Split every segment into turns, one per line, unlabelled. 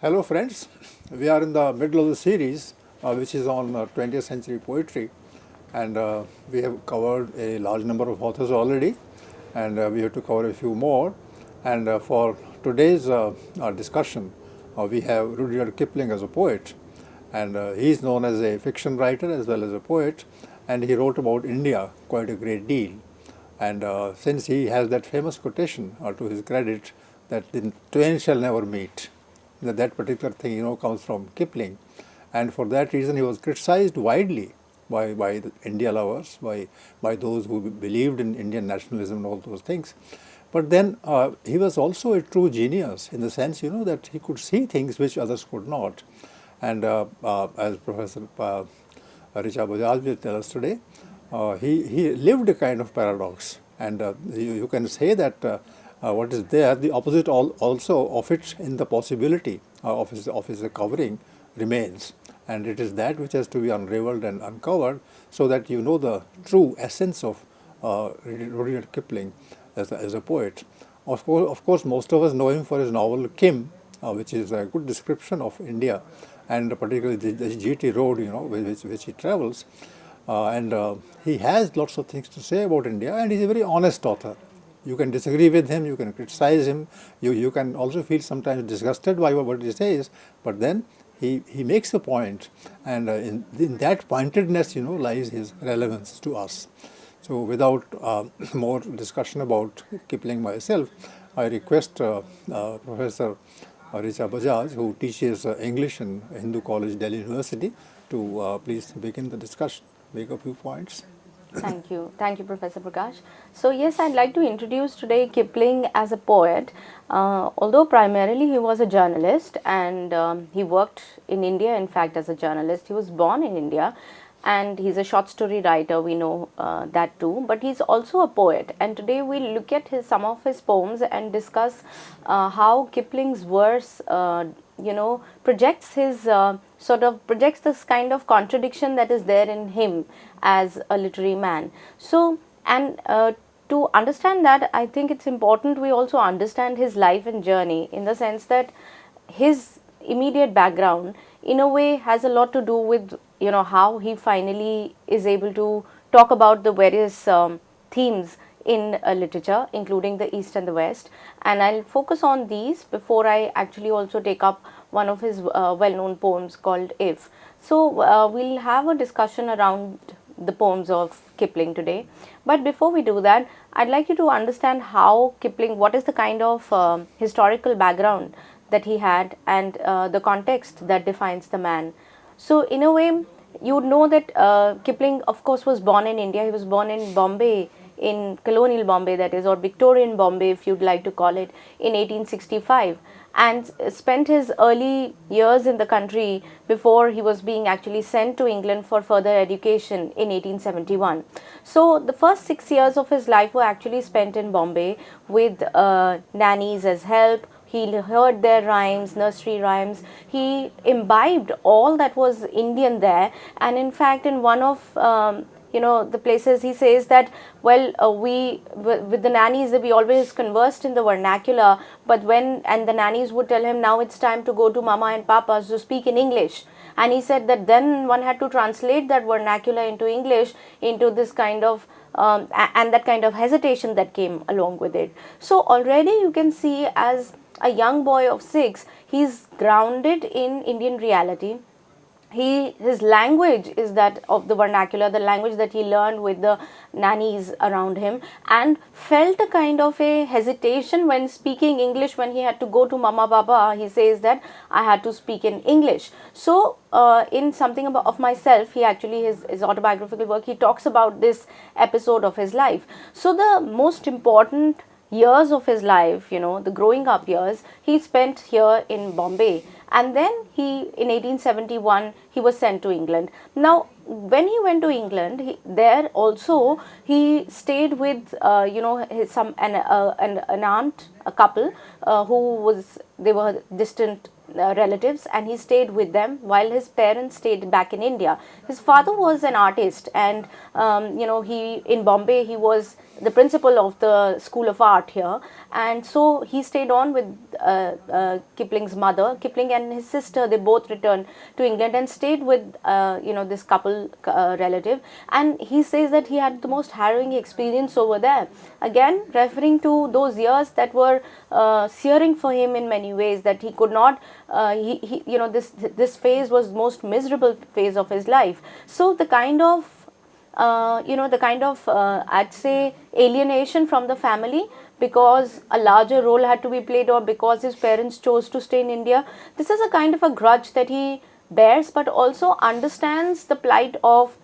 Hello friends, we are in the middle of the series which is on 20th century poetry, and we have covered a large number of authors already, and we have to cover a few more. And for today's discussion, we have Rudyard Kipling as a poet, and he is known as a fiction writer as well as a poet, and he wrote about India quite a great deal. And since he has that famous quotation to his credit that the twain shall never meet, that particular thing comes from Kipling, and for that reason he was criticized widely by the India lovers, by those who believed in Indian nationalism and all those things. But then he was also a true genius in the sense that he could see things which others could not. And as Professor Richa Bajaj will tell us today, he lived a kind of paradox, and you can say that what is there, the opposite also of it in the possibility of his covering remains, and it is that which has to be unraveled and uncovered so that you know the true essence of Rudyard Kipling as a poet. Of course, most of us know him for his novel Kim, which is a good description of India, and particularly the GT road, which he travels. And he has lots of things to say about India, and he's a very honest author. You can disagree with him, you can criticize him, you can also feel sometimes disgusted by what he says, but then he makes a point, and in that pointedness lies his relevance to us. So without more discussion about Kipling myself, I request Professor Richa Bajaj, who teaches English in Hindu College, Delhi University, to please begin the discussion, make a few points.
Thank you, Professor Prakash. So yes, I'd like to introduce today Kipling as a poet. Although primarily he was a journalist, and he worked in India, in fact, as a journalist. He was born in India, and he's a short story writer, we know that too, but he's also a poet. And today we'll look at some of his poems and discuss how Kipling's verse projects his projects this kind of contradiction that is there in him as a literary man. So, and to understand that, I think it's important we also understand his life and journey, in the sense that his immediate background in a way has a lot to do with how he finally is able to talk about the various themes in literature, including the East and the West. And I'll focus on these before I actually also take up one of his well-known poems called If. So we'll have a discussion around the poems of Kipling today. But before we do that, I'd like you to understand how Kipling, what is the kind of historical background that he had, and the context that defines the man. So in a way, you would know that Kipling, of course, was born in India. He was born in Bombay, in colonial Bombay, that is, or Victorian Bombay if you'd like to call it, in 1865, and spent his early years in the country before he was being actually sent to England for further education in 1871. So the first 6 years of his life were actually spent in Bombay with nannies as help. He heard their rhymes, nursery rhymes. He imbibed all that was Indian there, and in fact, in one of the places, he says that, we with the nannies, we always conversed in the vernacular, but and the nannies would tell him, now it's time to go to mama and papa's to speak in English. And he said that then one had to translate that vernacular into English, into this kind of and that kind of hesitation that came along with it. So already you can see, as a young boy of 6, he's grounded in Indian reality. His language is that of the vernacular, the language that he learned with the nannies around him, and felt a kind of a hesitation when speaking English. When he had to go to mama papa, he says that I had to speak in English. So in Something of Myself, he actually, his autobiographical work, he talks about this episode of his life. So the most important years of his life, the growing up years, he spent here in Bombay. And then in 1871, he was sent to England. Now, when he went to England, there also he stayed with, an aunt, a couple they were distant relatives, and he stayed with them while his parents stayed back in India. His father was an artist, and in Bombay he was the principal of the School of Art here, and so he stayed on with Kipling's mother. Kipling and his sister, they both returned to England and stayed with this couple relative, and he says that he had the most harrowing experience over there, again referring to those years that were searing for him in many ways, that he could not this phase was most miserable phase of his life. So the kind of I'd say alienation from the family, because a larger role had to be played, or because his parents chose to stay in India. This is a kind of a grudge that he bears, but also understands the plight of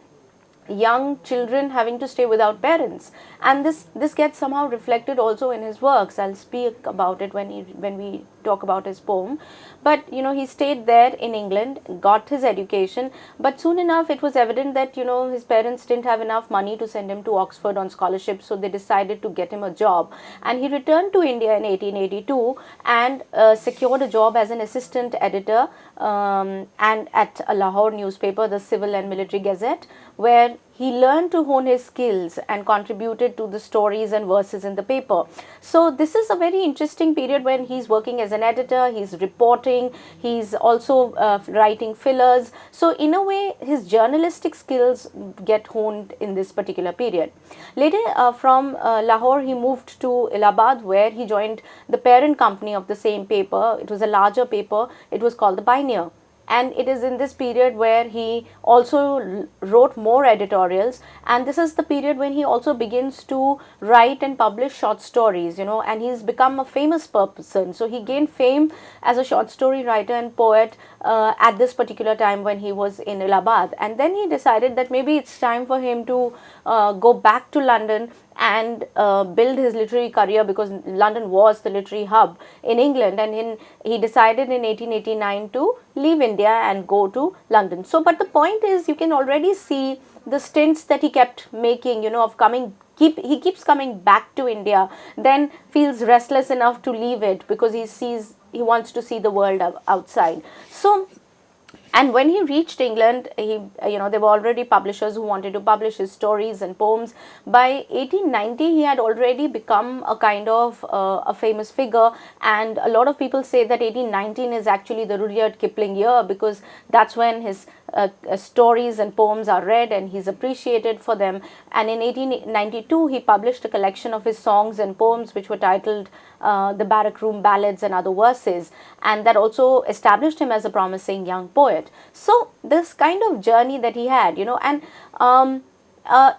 young children having to stay without parents, and this gets somehow reflected also in his works. I'll speak about it when we talk about his poem. But he stayed there in England, got his education, but soon enough it was evident that his parents didn't have enough money to send him to Oxford on scholarship, so they decided to get him a job, and he returned to India in 1882 and secured a job as an assistant editor and at a Lahore newspaper, the Civil and Military Gazette, where he learned to hone his skills and contributed to the stories and verses in the paper. So this is a very interesting period when he's working as an editor, he's reporting, he's also writing fillers. So in a way, his journalistic skills get honed in this particular period. Later from Lahore, he moved to Allahabad, where he joined the parent company of the same paper. It was a larger paper. It was called the Pioneer. And it is in this period where he also wrote more editorials, and this is the period when he also begins to write and publish short stories, and he's become a famous person. So he gained fame as a short story writer and poet at this particular time when he was in Allahabad, and then he decided that maybe it's time for him to go back to London and build his literary career, because London was the literary hub in England, and he decided in 1889 to leave India and go to London. So, but the point is, you can already see the stints that he kept making, of coming. He keeps coming back to India, then feels restless enough to leave it because he wants to see the world outside. So, and when he reached England, there were already publishers who wanted to publish his stories and poems. By 1890, he had already become a kind of a famous figure, and a lot of people say that 1819 is actually the Rudyard Kipling year, because that's when his stories and poems are read and he's appreciated for them. And in 1892, he published a collection of his songs and poems which were titled The Barrack Room Ballads and Other Verses, and that also established him as a promising young poet. So this kind of journey that he had, and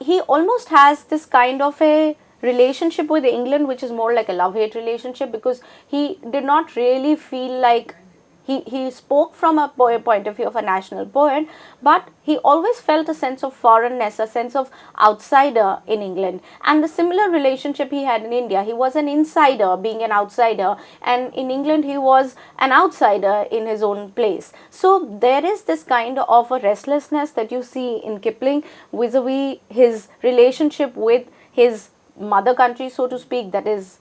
he almost has this kind of a relationship with England which is more like a love-hate relationship, because he did not really feel like he spoke from a point of view of a national poet, but he always felt a sense of foreignness, a sense of outsider in England. And the similar relationship he had in India. He was an insider being an outsider, and in England he was an outsider in his own place. So there is this kind of a restlessness that you see in Kipling vis-a-vis his relationship with his mother country, so to speak, that is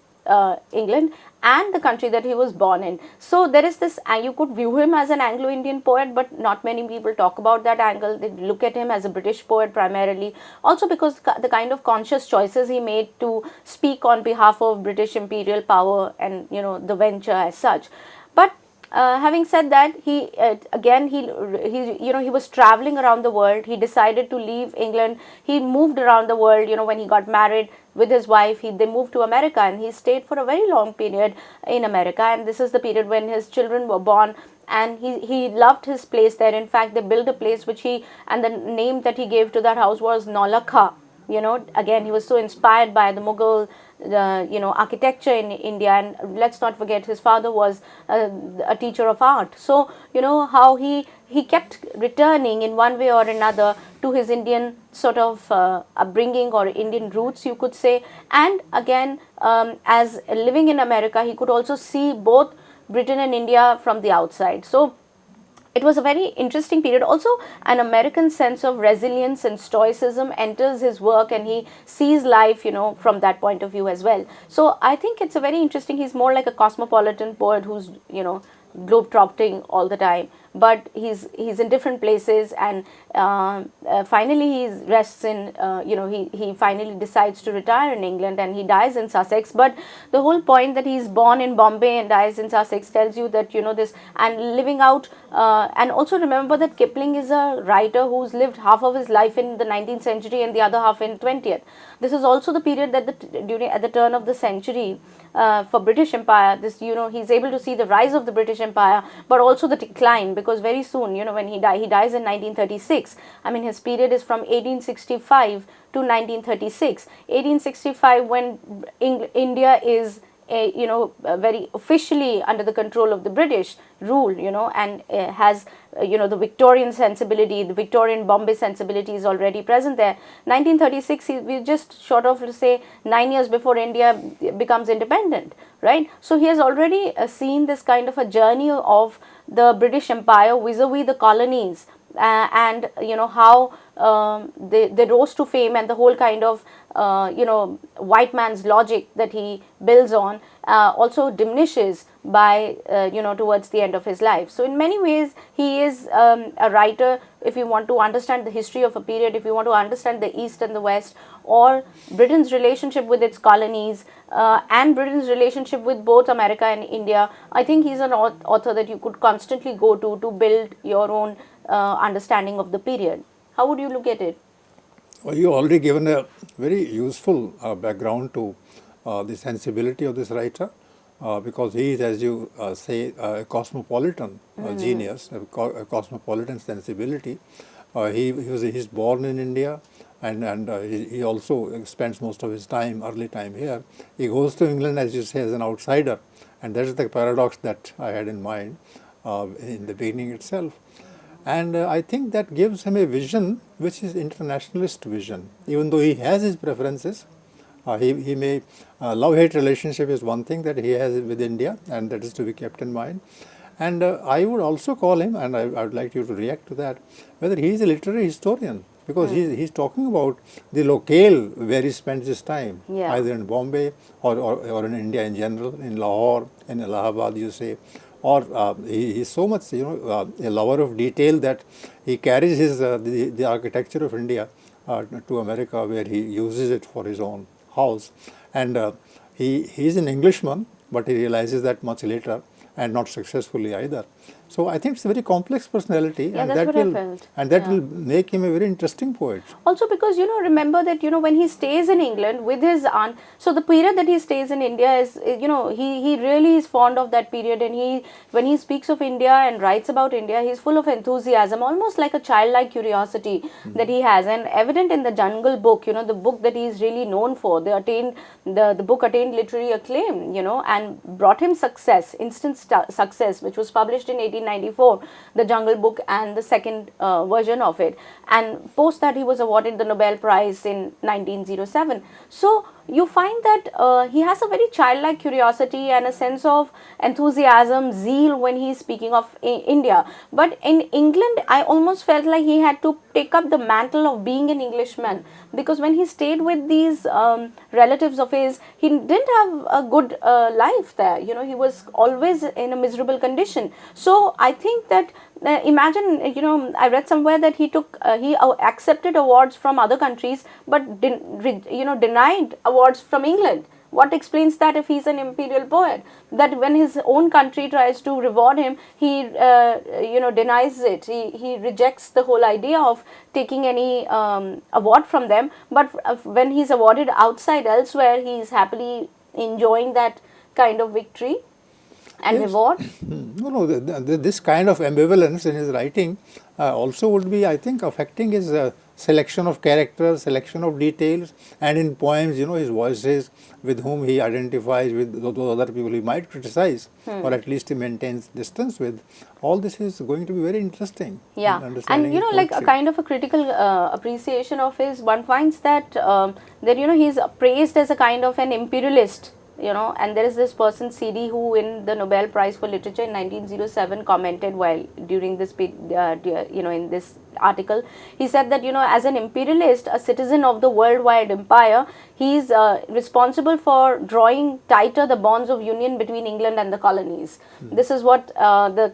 England, and the country that he was born in. So there is this, you could view him as an Anglo-Indian poet, but not many people talk about that angle. They look at him as a British poet primarily, also because the kind of conscious choices he made to speak on behalf of British imperial power and the venture as such. But having said that, he was traveling around the world. He decided to leave England. He moved around the world. When he got married with his wife, they moved to America, and he stayed for a very long period in America. And this is the period when his children were born, and he loved his place there. In fact, they built a place and the name that he gave to that house was Naulakha. Again, he was so inspired by the Mughal architecture in India, and let's not forget his father was a teacher of art. So how he kept returning in one way or another to his Indian sort of upbringing or Indian roots, you could say. And again, as living in America, he could also see both Britain and India from the outside. So it was a very interesting period. Also, an American sense of resilience and stoicism enters his work, and he sees life, from that point of view as well. So I think it's a very interesting, he's more like a cosmopolitan poet who's, globe-trotting all the time. but he's in different places, and finally he rests in, he finally decides to retire in England, and he dies in Sussex. But the whole point that he's born in Bombay and dies in Sussex tells you that, this, and living out, and also remember that Kipling is a writer who's lived half of his life in the 19th century and the other half in 20th. This is also the period that at the turn of the century, for British Empire, this, he's able to see the rise of the British Empire, but also the decline, because very soon, when he dies in 1936. I mean, his period is from 1865 to 1936. 1865, when India is very officially under the control of the British rule, and has, the Victorian sensibility, the Victorian Bombay sensibility is already present there. 1936, we just short of, say, 9 years before India becomes independent, right? So he has already seen this kind of a journey of the British Empire vis-a-vis the colonies, and how they rose to fame, and the whole kind of white man's logic that he builds on also diminishes by towards the end of his life. So in many ways he is a writer. If you want to understand the history of a period, if you want to understand the East and the West, or Britain's relationship with its colonies, and Britain's relationship with both America and India, I think he's an author that you could constantly go to build your own understanding of the period. How would you look at it?
Well, you already given a very useful background to the sensibility of this writer, because he is, as you say, a cosmopolitan genius, a cosmopolitan sensibility. He's born in India, and he also spends most of his early time here. He goes to England, as you say, as an outsider, and that is the paradox that I had in mind in the beginning itself. And I think that gives him a vision which is internationalist vision. Even though he has his preferences, he may, love-hate relationship is one thing that he has with India, and that is to be kept in mind. And I would also call him, and I would like you to react to that, whether he is a literary historian, because he's talking about the locale where he spends his time, either in Bombay or in India in general, in Lahore, in Allahabad, you say. Or he's so much, a lover of detail that he carries his the architecture of India to America, where he uses it for his own house. And he's an Englishman, but he realizes that much later, and not successfully either. So I think it's a very complex personality,
Yeah,
and
that's
that
what I felt.
and that will make him a very interesting poet.
Also because, remember that, when he stays in England with his aunt, so the period that he stays in India is, he really is fond of that period, and when he speaks of India and writes about India, he's full of enthusiasm, almost like a childlike curiosity that he has, and evident in the Jungle Book, the book that he is really known for. The book attained literary acclaim, and brought him success, instant success, which was published in 1894, the Jungle Book, and the second version of it, and post that he was awarded the Nobel Prize in 1907. So you find that he has a very childlike curiosity and a sense of enthusiasm, zeal when he is speaking of India. But in England, I almost felt like he had to take up the mantle of being an Englishman, because when he stayed with these relatives of his, he didn't have a good life there. He was always in a miserable condition. So I think that imagine, I read somewhere that he accepted awards from other countries, but denied awards from England. What explains that if he's an imperial poet? That when his own country tries to reward him, he denies it. He rejects the whole idea of taking any award from them. But when he's awarded outside elsewhere, he's happily enjoying that kind of victory and reward.
No, this kind of ambivalence in his writing also would be, I think, affecting his selection of characters, selection of details, and in poems, his voices, with whom he identifies, with those other people he might criticize, or at least he maintains distance with. All this is going to be very interesting.
Yeah, and like a kind of a critical appreciation of his, one finds that he's praised as a kind of an imperialist. And there is this person CD who in the Nobel Prize for Literature in 1907 commented while during this in this article. He said that, as an imperialist, a citizen of the worldwide empire, he is responsible for drawing tighter the bonds of union between England and the colonies. This is what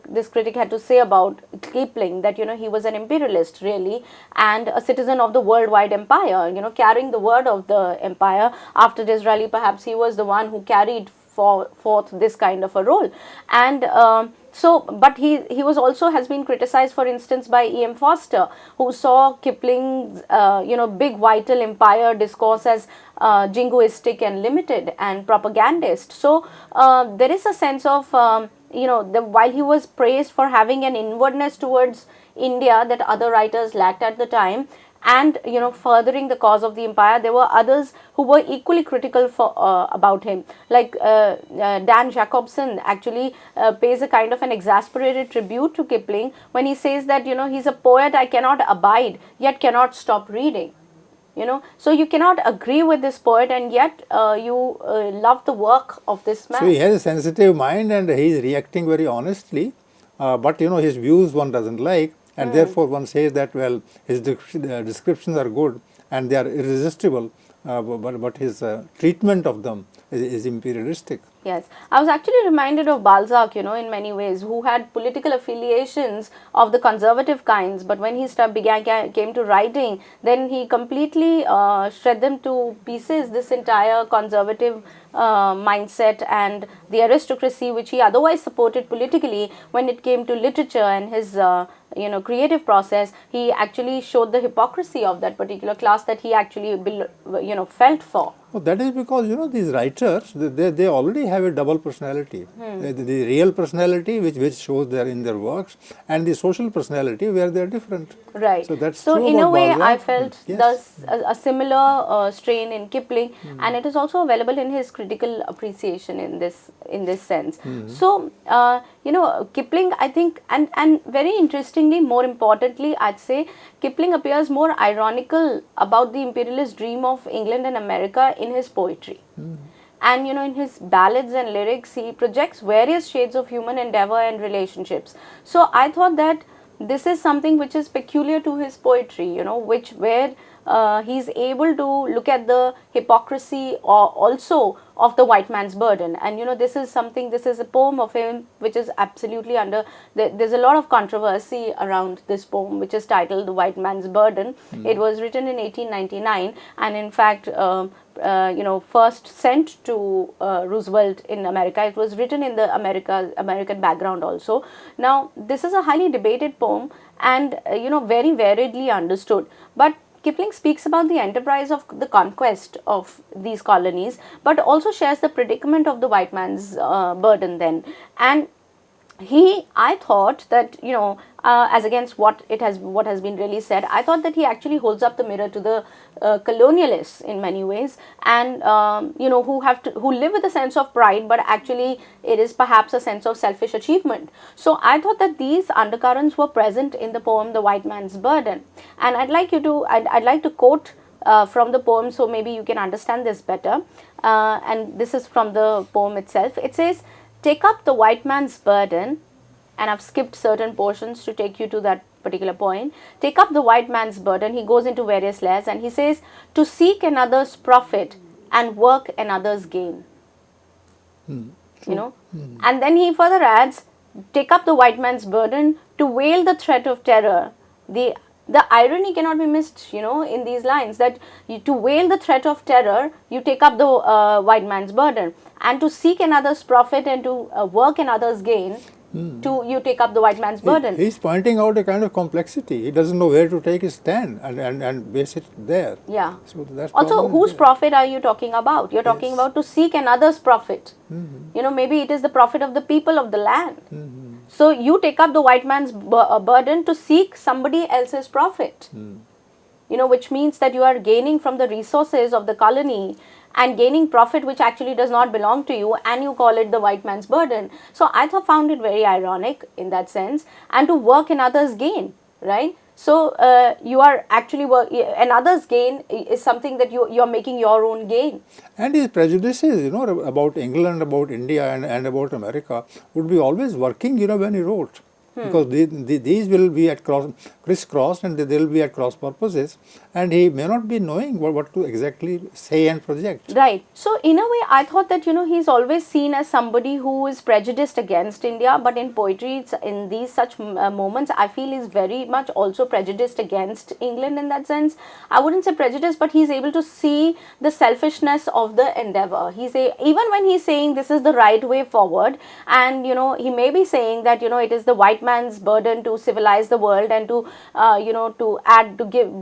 this critic had to say about Kipling, that he was an imperialist really, and a citizen of the worldwide empire, carrying the word of the empire. After Disraeli, perhaps he was the one who carried forth this kind of a role. And but he was also has been criticized, for instance, by E.M. Foster, who saw Kipling's big vital empire discourse as jingoistic and limited and propagandist. So there is a sense of while he was praised for having an inwardness towards India that other writers lacked at the time, and furthering the cause of the empire, there were others who were equally critical for about him, like Dan Jacobson actually pays a kind of an exasperated tribute to Kipling when he says that he's a poet I cannot abide yet cannot stop reading. So you cannot agree with this poet, and yet you love the work of this man.
So he has a sensitive mind, and he is reacting very honestly, but his views one doesn't like, and therefore one says that, well, his descriptions are good and they are irresistible, but his treatment of them is imperialistic.
Yes, I was actually reminded of Balzac, in many ways, who had political affiliations of the conservative kinds, but when he came to writing, then he completely shred them to pieces, this entire conservative mindset and the aristocracy which he otherwise supported politically. When it came to literature and his creative process, he actually showed the hypocrisy of that particular class that he actually felt for.
Well, that is because these writers, they already have a double personality. The real personality which shows there in their works, and the social personality where they are different.
Right.
So that's
so
true
in a way,
Balzac.
I felt
Yes.
a similar strain in Kipling, and it is also available in his critical appreciation in this sense. So Kipling, I think, and very interestingly, more importantly, I'd say Kipling appears more ironical about the imperialist dream of England and America in his poetry. And in his ballads and lyrics, he projects various shades of human endeavor and relationships. So I thought that this is something which is peculiar to his poetry, where he's able to look at the hypocrisy also of the white man's burden. And this is a poem of him which is absolutely there's a lot of controversy around this poem, which is titled The White Man's Burden. It was written in 1899, and in fact first sent to Roosevelt in America. It was written in the American background also. Now this is a highly debated poem, and very variedly understood, but Kipling speaks about the enterprise of the conquest of these colonies, but also shares the predicament of the white man's burden then. And I thought that, as against what has been really said, I thought that he actually holds up the mirror to the colonialists in many ways, and who live with a sense of pride, but actually it is perhaps a sense of selfish achievement. So I thought that these undercurrents were present in the poem The White Man's Burden, and I'd like to quote from the poem, so maybe you can understand this better. And this is from the poem itself. It says, "Take up the white man's burden," and I've skipped certain portions to take you to that particular point. "Take up the white man's burden." He goes into various layers, and he says, "To seek another's profit and work another's gain." And then he further adds, "Take up the white man's burden to veil the threat of terror." The irony cannot be missed, in these lines, that to veil the threat of terror, you take up the white man's burden, and to seek another's profit and to work another's gain, you take up the white man's burden.
He's pointing out a kind of complexity. He doesn't know where to take his stand and base it there.
Yeah.
So that's
also, whose profit are you talking about? You're talking about to seek another's profit. Maybe it is the profit of the people of the land. So you take up the white man's burden to seek somebody else's profit. Which means that you are gaining from the resources of the colony and gaining profit which actually does not belong to you, and you call it the white man's burden. So I found it very ironic in that sense, and to work another's gain, right? So you are actually another's gain is something that you are making your own gain.
And his prejudices, about England, about India, and about America would be always working, when he wrote. because these will be at crisscross and they will be at cross purposes, and he may not be knowing what to exactly say and project.
Right. So in a way, I thought that he's always seen as somebody who is prejudiced against India, but in poetry, in these such moments, I feel he's very much also prejudiced against England in that sense. I wouldn't say prejudice, but he's able to see the selfishness of the endeavor. Even when he's saying this is the right way forward, and he may be saying that it is the white man's burden to civilize the world and to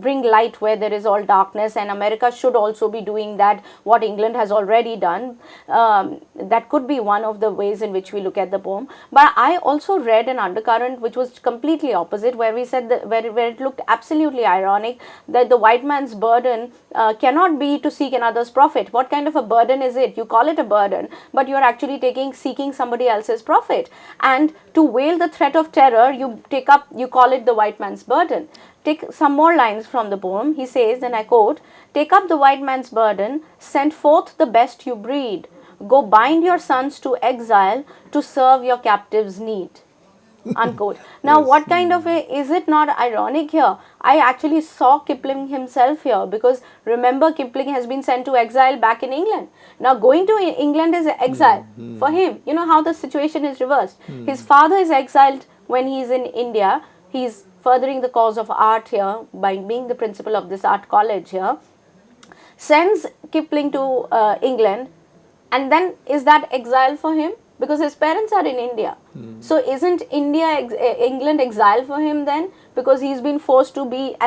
bring light where there is all darkness, and America should also be doing that what England has already done. That could be one of the ways in which we look at the poem. But I also read an undercurrent which was completely opposite, where we said that where it looked absolutely ironic that the white man's burden cannot be to seek another's profit. What kind of a burden is it? You call it a burden, but you are actually seeking somebody else's profit. And to veil the threat of terror, you call it the white man's burden. Take some more lines from the poem. He says, and I quote, "Take up the white man's burden, send forth the best you breed. Go bind your sons to exile to serve your captives' need." Unquote. Now,
Yes.
what kind of is it not ironic here? I actually saw Kipling himself here, because remember, Kipling has been sent to exile back in England. Now, going to England is exile for him. You know how the situation is reversed. His father is exiled when he's in India. He's furthering the cause of art here by being the principal of this art college here. Sends Kipling to England, and then is that exile for him? Because his parents are in India. So isn't England exile for him then? Because he's been forced to be,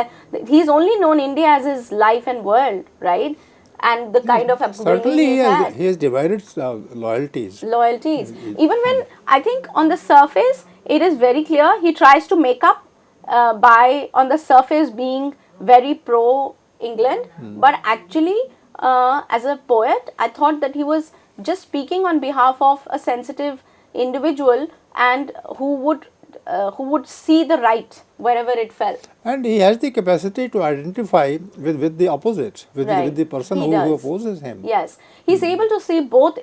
he's only known India as his life and world, right? And the kind of upbringing
Certainly
he's had.
he has divided loyalties.
Even when, I think on the surface, it is very clear he tries to make up by, on the surface, being very pro-England. But actually, as a poet, I thought that he was just speaking on behalf of a sensitive individual, and who would see the right wherever it fell.
And he has the capacity to identify with the opposite, with the person who opposes him.
Yes, he's able to see both.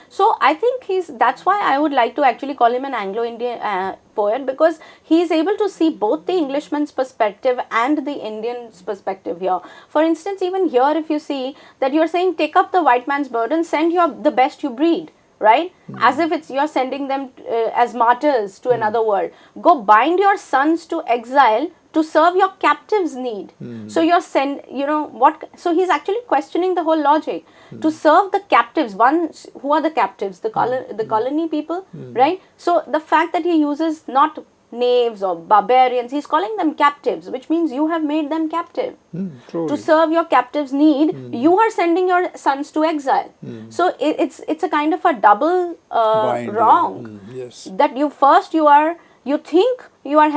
So I think that's why I would like to actually call him an Anglo-Indian poet, because he is able to see both the Englishman's perspective and the Indian's perspective here. For instance, even here, if you see that you're saying, take up the white man's burden, send the best you breed. Right? As if you're sending them as martyrs to another world. Go bind your sons to exile to serve your captives' need. So so he's actually questioning the whole logic. To serve the captives, who are the captives? The colony people, right? So the fact that he uses not knaves or barbarians, he's calling them captives, which means you have made them captive. To serve your captives' need, you are sending your sons to exile. So it's a kind of a double wrong.
Yes.
That you think you are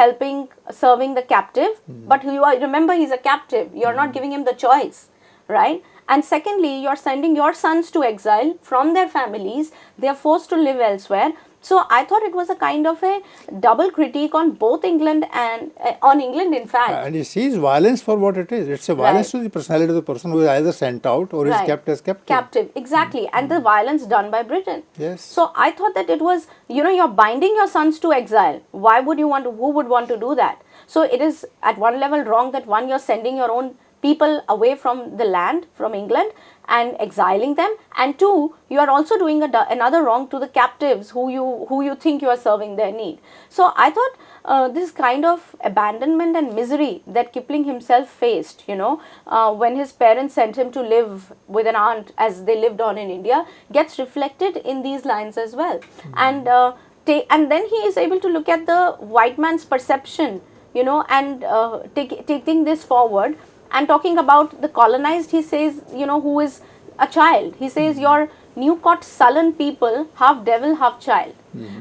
serving the captive, but remember, he's a captive. You're not giving him the choice, right? And secondly, you're sending your sons to exile from their families. They are forced to live elsewhere. So I thought it was a kind of a double critique on both England and on England, in fact.
And he sees violence for what it is. It's a violence to the personality of the person who is either sent out or is kept as captive.
Captive, exactly. And the violence done by Britain.
Yes.
So I thought that it was, you're binding your sons to exile. Who would want to do that? So it is at one level wrong that you're sending your own people away from the land, from England, and exiling them, and two, you are also doing another wrong to the captives who you think you are serving their need. So I thought this kind of abandonment and misery that Kipling himself faced, when his parents sent him to live with an aunt as they lived on in India, gets reflected in these lines as well. And then he is able to look at the white man's perception, and taking this forward. And talking about the colonized, he says, who is a child. He says, your new-caught sullen people, half devil, half child.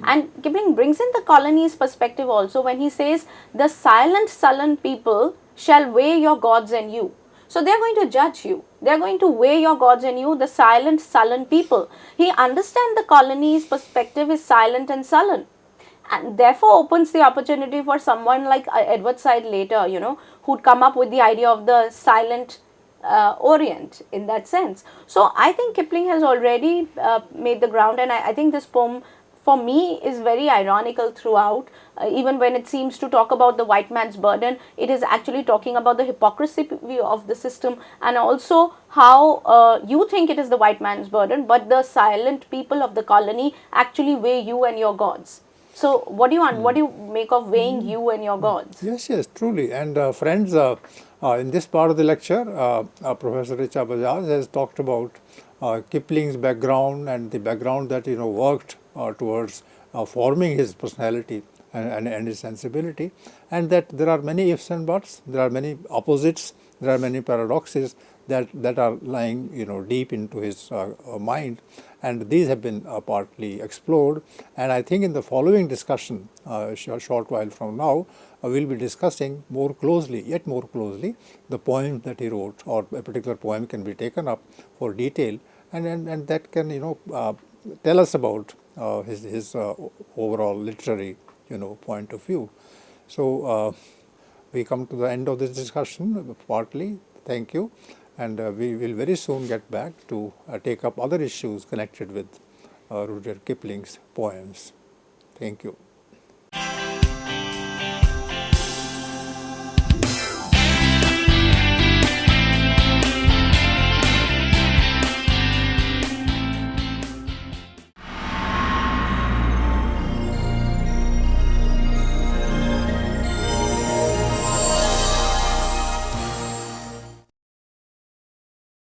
And Kipling brings in the colony's perspective also when he says, the silent, sullen people shall weigh your gods and you. So they are going to judge you. They are going to weigh your gods and you, the silent, sullen people. He understands the colony's perspective is silent and sullen. And therefore opens the opportunity for someone like Edward Said later, who'd come up with the idea of the silent Orient in that sense. So I think Kipling has already made the ground, and I think this poem for me is very ironical throughout. Even when it seems to talk about the white man's burden, it is actually talking about the hypocrisy of the system, and also how you think it is the white man's burden, but the silent people of the colony actually weigh you and your gods. So what do you what do you make of weighing you and your gods?
Yes, yes, truly. And friends, in this part of the lecture, Professor Richa Bajaj has talked about Kipling's background and the background that worked towards forming his personality and his sensibility, and that there are many ifs and buts, there are many opposites, there are many paradoxes that are lying deep into his mind, and these have been partly explored. And I think in the following discussion, a short while from now, we'll be discussing more closely, yet more closely, the poems that he wrote, or a particular poem can be taken up for detail, and that can tell us about his overall literary point of view. So we come to the end of this discussion partly. Thank you, and we will very soon get back to take up other issues connected with Rudyard Kipling's poems. Thank you.